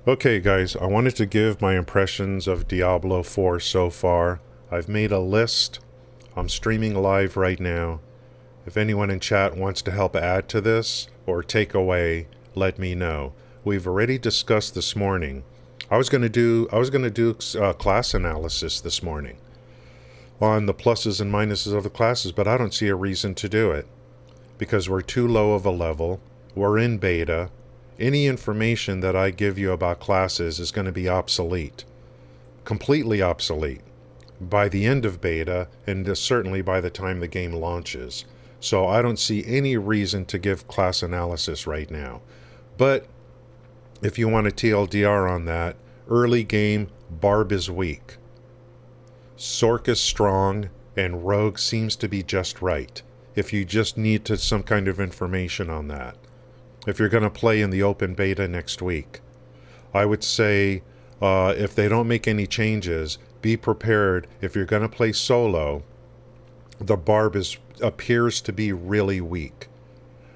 Okay, guys, I wanted to give my impressions of Diablo 4 so far. I've made a list. I'm streaming live right now. If anyone in chat wants to help add to this or take away, let me know. We've already discussed this morning. I was going to do class analysis this morning on the pluses and minuses of the classes, but I don't see a reason to do it because we're too low of a level. We're in beta. Any information that I give you about classes is going to be obsolete, completely obsolete, by the end of beta and certainly by the time the game launches. So I don't see any reason to give class analysis right now. But if you want a TLDR on that, early game, Barb is weak. Sork is strong, and Rogue seems to be just right. If you just need some kind of information on that. If you're going to play in the open beta next week, I would say if they don't make any changes, be prepared. If you're going to play solo, the Barb appears to be really weak.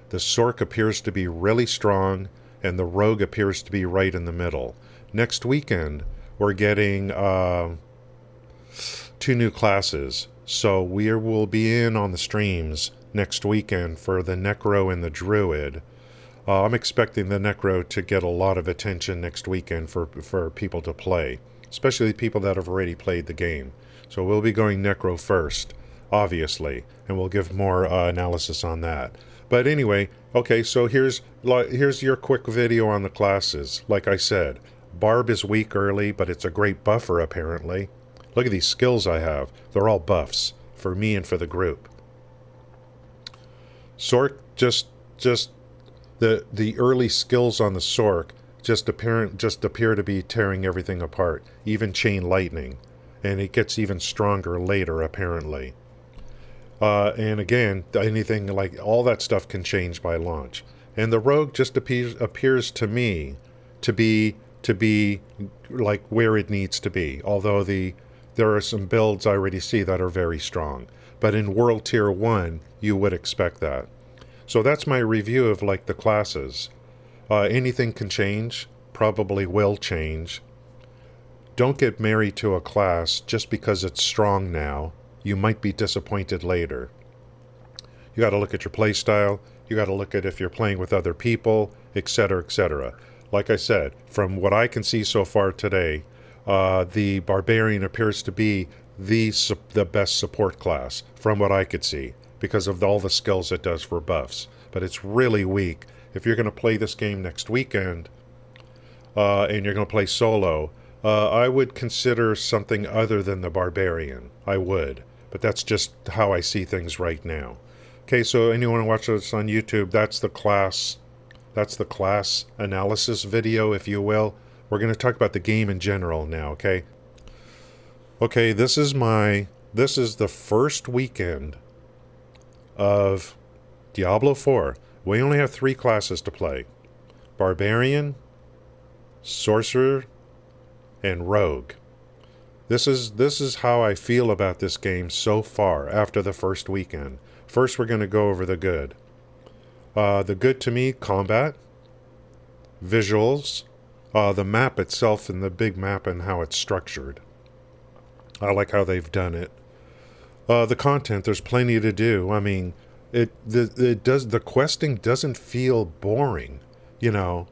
The Sork appears to be really strong, and the Rogue appears to be right in the middle. Next weekend, we're getting 2 new classes, so we will be in on the streams next weekend for the Necro and the Druid. I'm expecting the Necro to get a lot of attention next weekend for people to play, especially people that have already played the game. So we'll be going Necro first, obviously, and we'll give more analysis on that. But anyway, okay, so here's your quick video on the classes. Like I said, Barb is weak early, but it's a great buffer apparently. Look at these skills I have. They're all buffs for me and for the group. Sork just the early skills on the Sork just appear to be tearing everything apart, even Chain Lightning, and it gets even stronger later apparently. And again, anything like all that stuff can change by launch. And the Rogue just appears to me to be like where it needs to be. Although there are some builds I already see that are very strong, but in World Tier 1 you would expect that. So that's my review of like the classes. Anything can change, probably will change. Don't get married to a class just because it's strong now. You might be disappointed later. You got to look at your playstyle. You got to look at if you're playing with other people, etc., etc. Like I said, from what I can see so far today, the Barbarian appears to be the best support class from what I could see, because of all the skills it does for buffs. But it's really weak. If you're going to play this game next weekend, and you're going to play solo, I would consider something other than the Barbarian. I would. But that's just how I see things right now. Okay, so anyone who watches this on YouTube, that's the class analysis video, if you will. We're going to talk about the game in general now, okay? Okay, this is the first weekend of Diablo 4. We only have 3 classes to play. Barbarian, Sorcerer, and Rogue. This is how I feel about this game so far after the first weekend. First, we're going to go over the good. The good to me, combat, visuals, the map itself and the big map and how it's structured. I like how they've done it. The content, there's plenty to do. I mean, the questing doesn't feel boring, you know.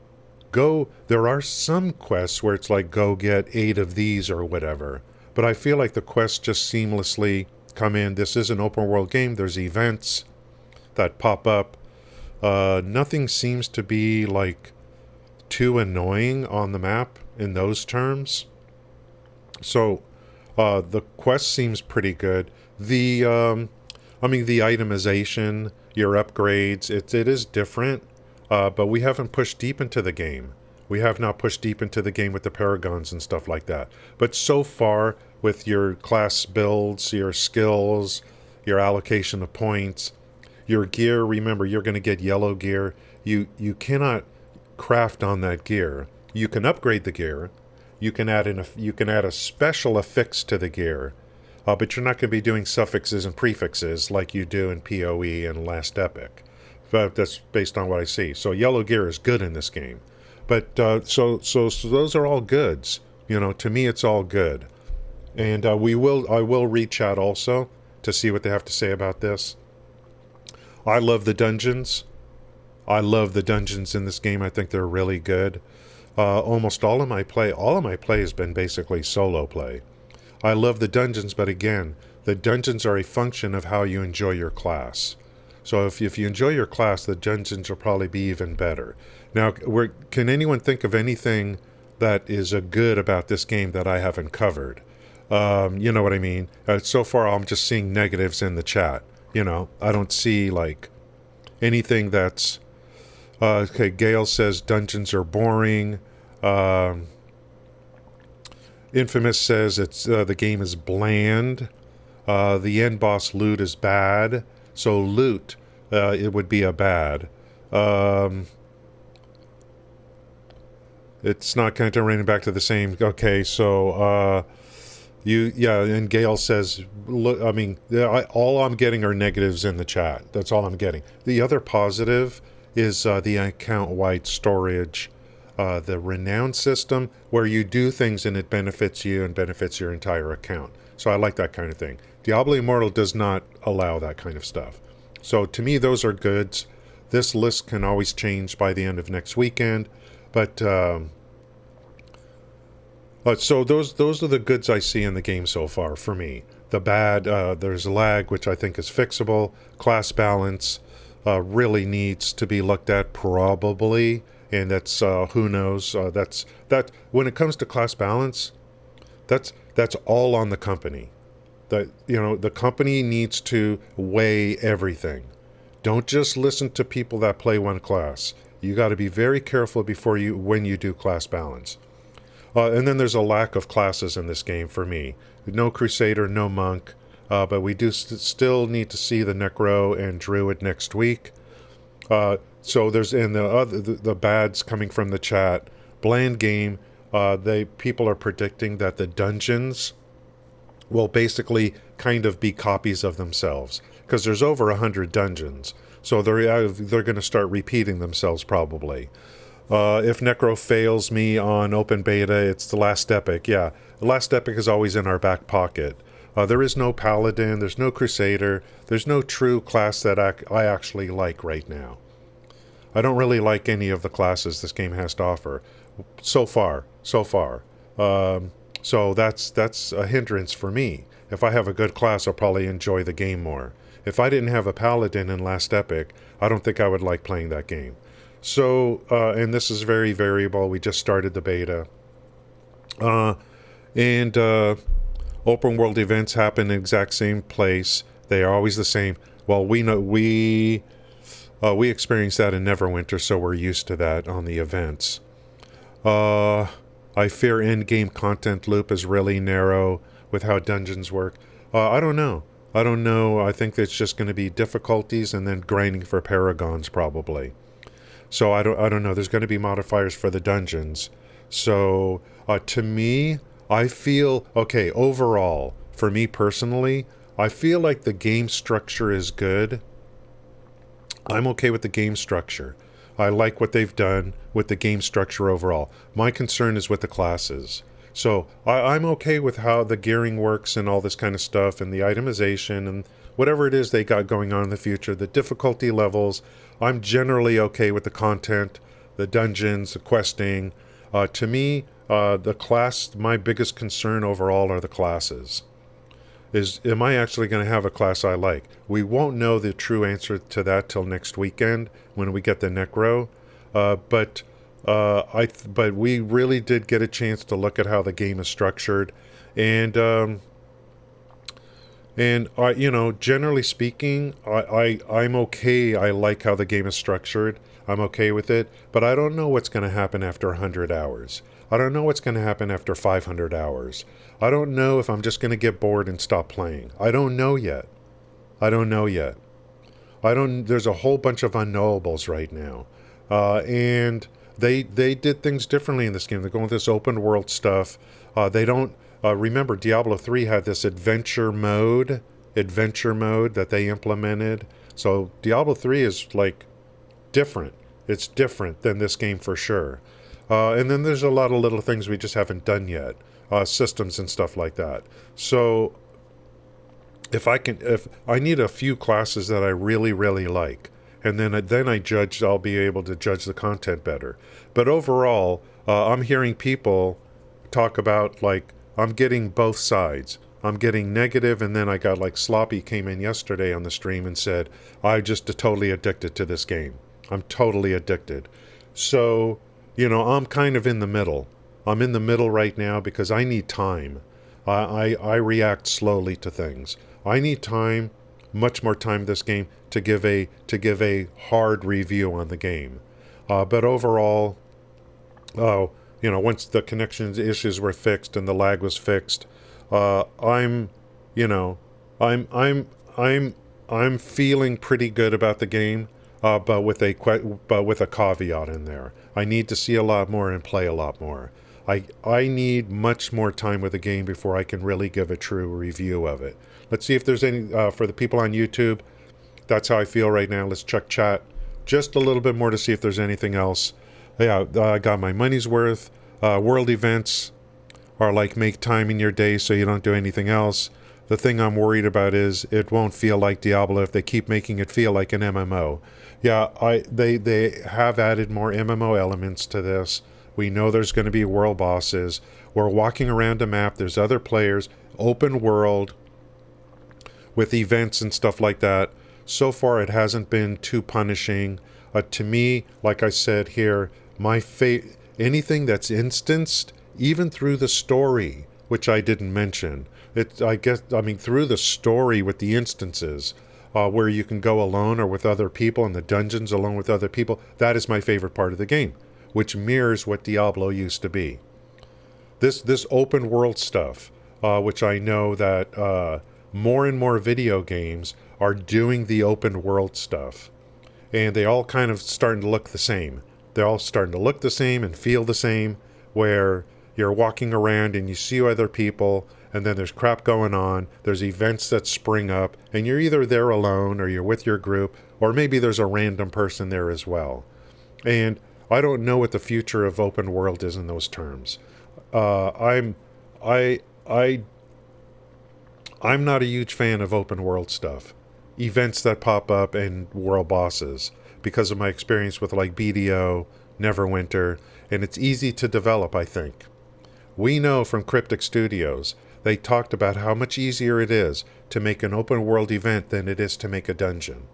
There are some quests where it's like go get 8 of these or whatever, but I feel like the quests just seamlessly come in. This is an open world game. There's events that pop up. Nothing seems to be like too annoying on the map in those terms. So the quest seems pretty good. The itemization, your upgrades, it is different. But we haven't pushed deep into the game. We have not pushed deep into the game with the paragons and stuff like that. But so far, with your class builds, your skills, your allocation of points, your gear, remember, you're going to get yellow gear. You cannot craft on that gear. You can upgrade the gear. You can add a special affix to the gear. But you're not going to be doing suffixes and prefixes like you do in PoE and Last Epic. But that's based on what I see. So yellow gear is good in this game. But so those are all goods. You know, to me, it's all good. And I will read chat also to see what they have to say about this. I love the dungeons. I love the dungeons in this game. I think they're really good. Almost all of my play has been basically solo play. I love the dungeons, but again, the dungeons are a function of how you enjoy your class. So if you enjoy your class, the dungeons will probably be even better. Now, can anyone think of anything that is a good about this game that I haven't covered? You know what I mean? So far, I'm just seeing negatives in the chat. You know, I don't see like anything that's... okay, Gail says dungeons are boring. Infamous says it's the game is bland. The end boss loot is bad. So loot, it would be a bad. It's not kind of running back to the same. Okay, so and Gail says, look, I mean, all I'm getting are negatives in the chat. That's all I'm getting. The other positive is the account-wide storage, the renown system, where you do things and it benefits you and benefits your entire account. So I like that kind of thing. Diablo Immortal does not allow that kind of stuff. So to me, those are goods. This list can always change by the end of next weekend, but so those are the goods I see in the game so far for me. The bad, there's lag, which I think is fixable. Class balance really needs to be looked at probably, and that's who knows. That when it comes to class balance, that's all on the company. That, you know, the company needs to weigh everything. Don't just listen to people that play one class. You got to be very careful when you do class balance. And then there's a lack of classes in this game for me. No Crusader, no Monk, but we do still need to see the Necro and Druid next week. So there's the bads coming from the chat. Bland game. People are predicting that the dungeons will basically kind of be copies of themselves, because there's over 100 dungeons. So they're going to start repeating themselves probably. If Necro fails me on open beta, it's the last epic. Yeah, the last epic is always in our back pocket. There is no Paladin, there's no Crusader, there's no true class that I actually like right now. I don't really like any of the classes this game has to offer. So far. So that's a hindrance for me. If I have a good class, I'll probably enjoy the game more. If I didn't have a Paladin in last epic, I don't think I would like playing that game. So, and this is very variable. We just started the beta. And open world events happen in the exact same place. They are always the same. Well, we know we experienced that in Neverwinter, so we're used to that on the events. I fear end-game content loop is really narrow with how dungeons work. I don't know. I think it's just going to be difficulties and then grinding for paragons probably. So I don't know. There's going to be modifiers for the dungeons. So to me, I feel, okay, overall, for me personally, I feel like the game structure is good. I'm okay with the game structure. I like what they've done with the game structure overall. My concern is with the classes. So I'm okay with how the gearing works and all this kind of stuff and the itemization and whatever it is they got going on in the future, the difficulty levels. I'm generally okay with the content, the dungeons, the questing. To me, my biggest concern overall are the classes. Am I actually going to have a class I like? We won't know the true answer to that till next weekend when we get the Necro. But we really did get a chance to look at how the game is structured, and generally speaking, I'm okay. I like how the game is structured. I'm okay with it, but I don't know what's going to happen after 100 hours. I don't know what's going to happen after 500 hours. I don't know if I'm just going to get bored and stop playing. I don't know yet. There's a whole bunch of unknowables right now. And they did things differently in this game. They're going with this open world stuff. They don't, remember Diablo 3 had this adventure mode that they implemented. So Diablo 3 is like different. It's different than this game for sure. And then there's a lot of little things we just haven't done yet, systems and stuff like that. So if I need a few classes that I really, really like, and I'll be able to judge the content better. But overall, I'm hearing people talk about, like, I'm getting both sides. I'm getting negative, and then I got, like, Sloppy came in yesterday on the stream and said, I'm just totally addicted to this game. I'm totally addicted. So, I'm kind of in the middle. I'm in the middle right now because I need time. I react slowly to things. I need time, much more time this game to give a hard review on the game. But overall, once the connection issues were fixed and the lag was fixed, I'm, you know, I'm feeling pretty good about the game, but with a caveat in there. I need to see a lot more and play a lot more. I need much more time with the game before I can really give a true review of it. Let's see if there's any for the people on YouTube. That's how I feel right now. Let's check chat just a little bit more to see if there's anything else. Yeah, I got my money's worth. World events are like make time in your day so you don't do anything else. The thing I'm worried about is it won't feel like Diablo if they keep making it feel like an MMO. Yeah, they have added more MMO elements to this. We know there's going to be world bosses. We're walking around a map. There's other players. Open world with events and stuff like that. So far, it hasn't been too punishing. To me, like I said here, anything that's instanced, even through the story, which I didn't mention. Through the story with the instances, where you can go alone or with other people in the dungeons alone with other people, that is my favorite part of the game, which mirrors what Diablo used to be. This open world stuff, which I know that more and more video games are doing the open world stuff. And they all kind of starting to look the same. They're all starting to look the same and feel the same, where you're walking around and you see other people, and then there's crap going on. There's events that spring up, and you're either there alone or you're with your group, or maybe there's a random person there as well. And I don't know what the future of open world is in those terms. I'm not a huge fan of open world stuff. Events that pop up and world bosses, because of my experience with like BDO, Neverwinter, and it's easy to develop, I think. We know from Cryptic Studios, they talked about how much easier it is to make an open world event than it is to make a dungeon.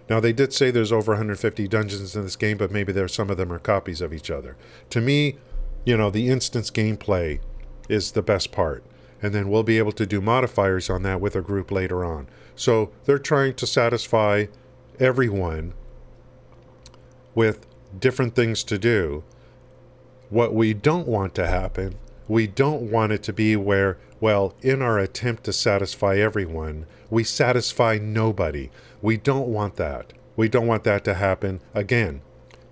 Now, they did say there's over 150 dungeons in this game, but maybe some of them are copies of each other. To me, the instance gameplay is the best part. And then we'll be able to do modifiers on that with a group later on. So they're trying to satisfy everyone with different things to do. What we don't want to happen, we don't want it to be where, in our attempt to satisfy everyone, we satisfy nobody. We don't want that. We don't want that to happen. Again,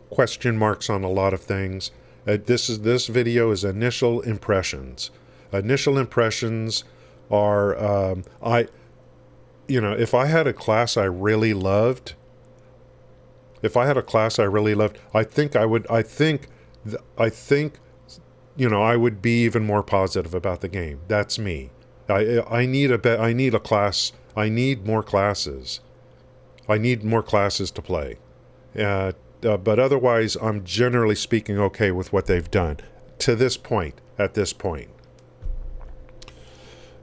question marks on a lot of things. This video is initial impressions. Initial impressions are, if I had a class I really loved, I think I would be even more positive about the game. That's me. I need a class. I need more classes. I need more classes to play. But otherwise, I'm generally speaking okay with what they've done at this point.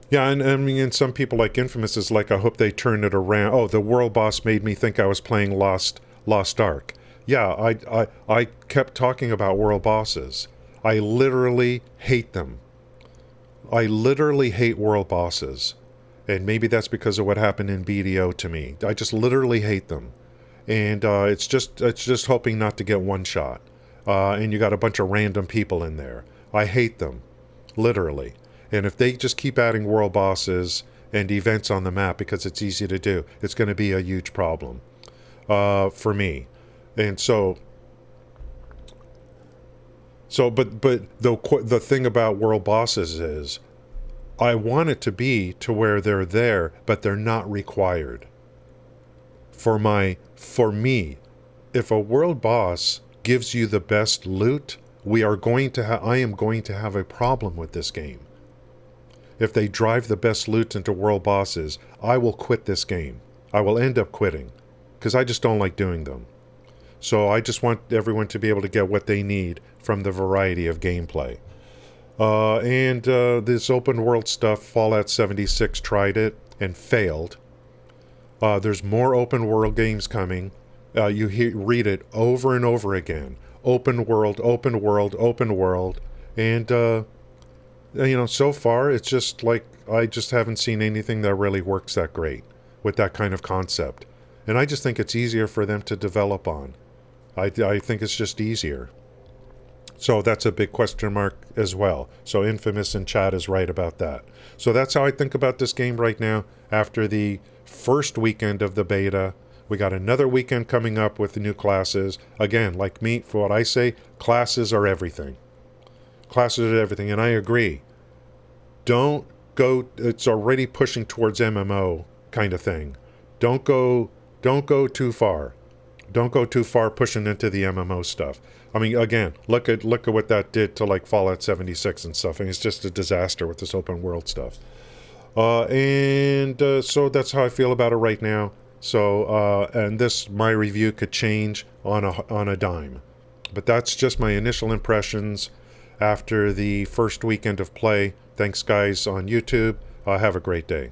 Yeah, and some people like Infamous is like, I hope they turn it around. Oh, the world boss made me think I was playing Lost Ark. Yeah, I kept talking about world bosses. I literally hate them. I literally hate world bosses. And maybe that's because of what happened in BDO to me. I just literally hate them. And it's just hoping not to get one shot. And you got a bunch of random people in there. I hate them. Literally. And if they just keep adding world bosses and events on the map because it's easy to do, it's going to be a huge problem for me. And but the thing about world bosses is, I want it to be to where they're there, but they're not required. For me, if a world boss gives you the best loot, I am going to have a problem with this game. If they drive the best loot into world bosses, I will quit this game. I will end up quitting, because I just don't like doing them. So I just want everyone to be able to get what they need from the variety of gameplay. And this open world stuff, Fallout 76 tried it and failed. There's more open world games coming. Read it over and over again. Open world, open world, open world. And, so far it's just like, I just haven't seen anything that really works that great with that kind of concept. And I just think it's easier for them to develop on. I think it's just easier. So that's a big question mark as well. So Infamous in chat is right about that. So that's how I think about this game right now after the first weekend of the beta. We got another weekend coming up with the new classes. Again, like me, for what I say, classes are everything. Classes are everything, and I agree. Don't go, it's already pushing towards MMO kind of thing. Don't go too far. Don't go too far pushing into the MMO stuff. I mean, again, look at what that did to like Fallout 76 and stuff. And it's just a disaster with this open world stuff. So that's how I feel about it right now. So, and my review could change on a dime. But that's just my initial impressions after the first weekend of play. Thanks, guys, on YouTube. Have a great day.